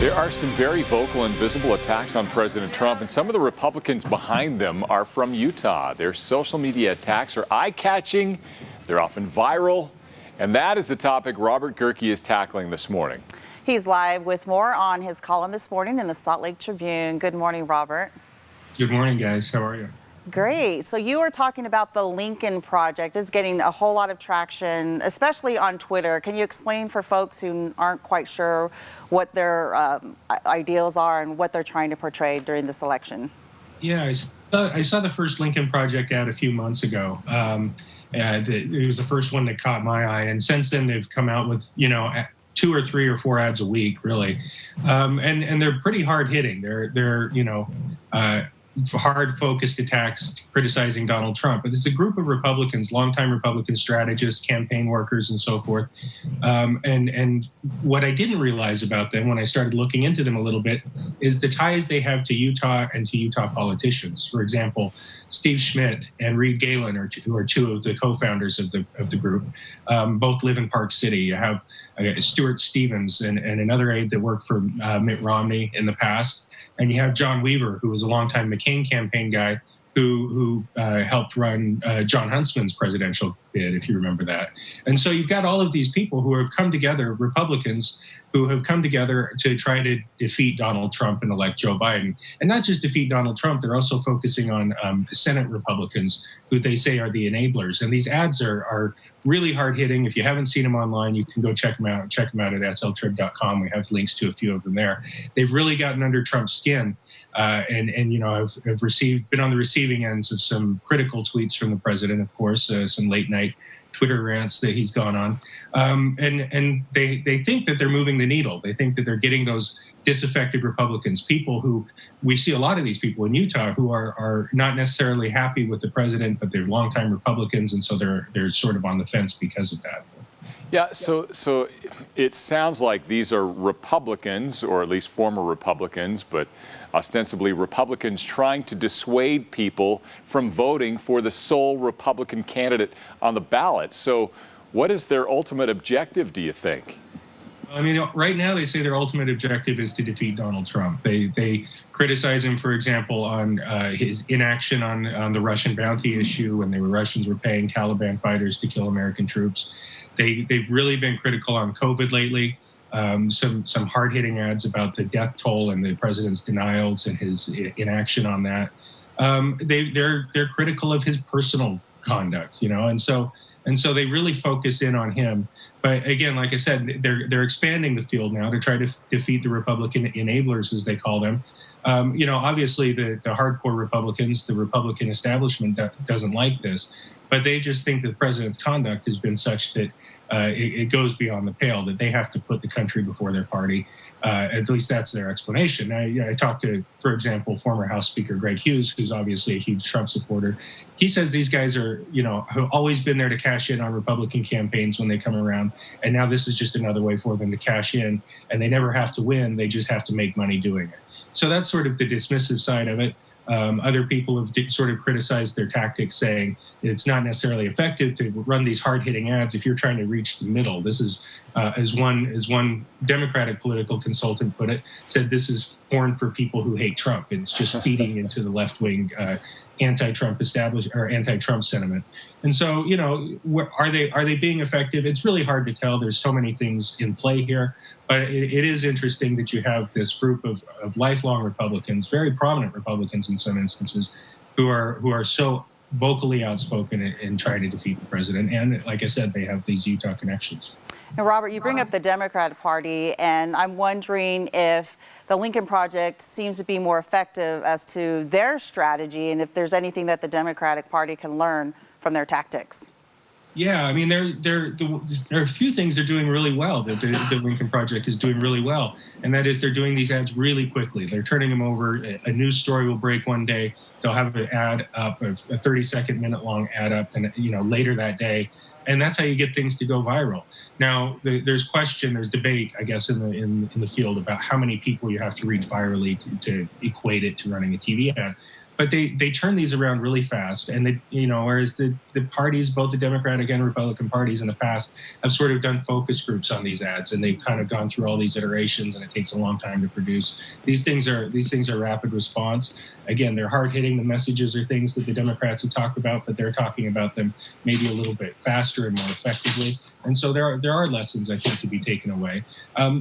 There are some very vocal and visible attacks on President Trump, and some of the Republicans behind them are from Utah. Their social media attacks are eye-catching, they're often viral, and that is the topic Robert Gehrke is tackling this morning. He's live with more on his column this morning in the Salt Lake Tribune. Good morning, Robert. Good morning, guys. How are you? Great. So you were talking about the Lincoln Project. It's getting a whole lot of traction, especially on Twitter. Can you explain for folks who aren't quite sure what their ideals are and what they're trying to portray during this election? Yeah, I saw the first Lincoln Project ad a few months ago. It was the first one that caught my eye, and since then they've come out with 2 or 3 or 4 ads a week, really, and they're pretty hard hitting. They're hard-focused attacks criticizing Donald Trump. But it's a group of Republicans, longtime Republican strategists, campaign workers, and so forth. And what I didn't realize about them when I started looking into them a little bit is the ties they have to Utah and to Utah politicians. For example, Steve Schmidt and Reed Galen, who are 2 of the co-founders of the group, both live in Park City. You have Stuart Stevens and another aide that worked for Mitt Romney in the past. And you have John Weaver, who was a longtime McCain campaign guy who helped run John Huntsman's presidential bid, if you remember that. And so you've got all of these people who have come together, Republicans, who have come together to try to defeat Donald Trump and elect Joe Biden. And not just defeat Donald Trump, they're also focusing on Senate Republicans, who they say are the enablers. And these ads are really hard-hitting. If you haven't seen them online, you can go check them out. Check them out at sltrib.com. We have links to a few of them there. They've really gotten under Trump's skin. I've been on the receiving ends of some critical tweets from the president, of course, some late night Twitter rants that he's gone on. And they think that they're moving the needle. They think that they're getting those disaffected Republicans, people who, we see a lot of these people in Utah who are not necessarily happy with the president, but they're longtime Republicans, and so they're sort of on the fence because of that. Yeah, so it sounds like these are Republicans, or at least former Republicans, but ostensibly Republicans trying to dissuade people from voting for the sole Republican candidate on the ballot. So what is their ultimate objective, do you think? I mean, right now they say their ultimate objective is to defeat Donald Trump. They criticize him, for example, on his inaction on the Russian bounty issue when the Russians were paying Taliban fighters to kill American troops. They've really been critical on COVID lately. Some hard-hitting ads about the death toll and the president's denials and his inaction on that. They're critical of his personal conduct, and so they really focus in on him. But again, like I said, they're expanding the field now to try to defeat the Republican enablers, as they call them. Obviously the hardcore Republicans, the Republican establishment doesn't like this, but they just think that the president's conduct has been such that it goes beyond the pale, that they have to put the country before their party. At least that's their explanation. I talked to, for example, former House Speaker Greg Hughes, who's obviously a huge Trump supporter. He says these guys have always been there to cash in on Republican campaigns when they come around, and now this is just another way for them to cash in, and they never have to win, they just have to make money doing it. So that's sort of the dismissive side of it. Other people have sort of criticized their tactics, saying it's not necessarily effective to run these hard-hitting ads if you're trying to reach the middle. This is, as one Democratic political consultant put it, said this is porn for people who hate Trump. It's just feeding into the left-wing anti-Trump anti-Trump sentiment. And so, are they being effective? It's really hard to tell. There's so many things in play here, but it is interesting that you have this group of lifelong Republicans, very prominent Republicans in some instances, who are so vocally outspoken in trying to defeat the president. And like I said, they have these Utah connections. Now, Robert, you bring up the Democratic Party, and I'm wondering if the Lincoln Project seems to be more effective as to their strategy, and if there's anything that the Democratic Party can learn from their tactics. Yeah, I mean, there are a few things they're doing really well, that the Lincoln Project is doing really well, and that is they're doing these ads really quickly. They're turning them over. A news story will break one day. They'll have an ad up, a 30-second, minute-long ad up, and later that day. And that's how you get things to go viral. Now, there's debate, I guess, in the field about how many people you have to reach virally to equate it to running a TV ad. but they turn these around really fast. And whereas the parties, both the Democratic and Republican parties in the past, have sort of done focus groups on these ads, and they've kind of gone through all these iterations, and it takes a long time to produce. These things are rapid response. Again, they're hard hitting. The messages are things that the Democrats have talked about, but they're talking about them maybe a little bit faster and more effectively. And so there are lessons, I think, to be taken away.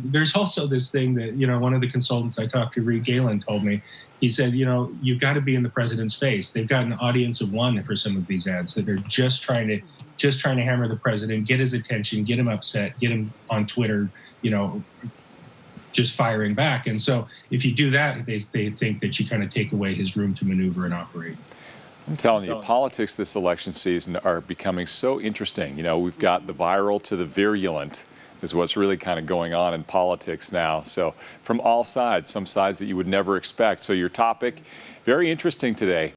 There's also this thing that, one of the consultants I talked to, Reed Galen, told me. He said, you've got to be in the president's face. They've got an audience of one for some of these ads, that they're just trying to hammer the president, get his attention, get him upset, get him on Twitter, just firing back. And so if you do that, they think that you kind of take away his room to maneuver and operate. I'm telling you, politics this election season are becoming so interesting. We've got the viral to the virulent is what's really kind of going on in politics now. So from all sides, some sides that you would never expect. So your topic, very interesting today.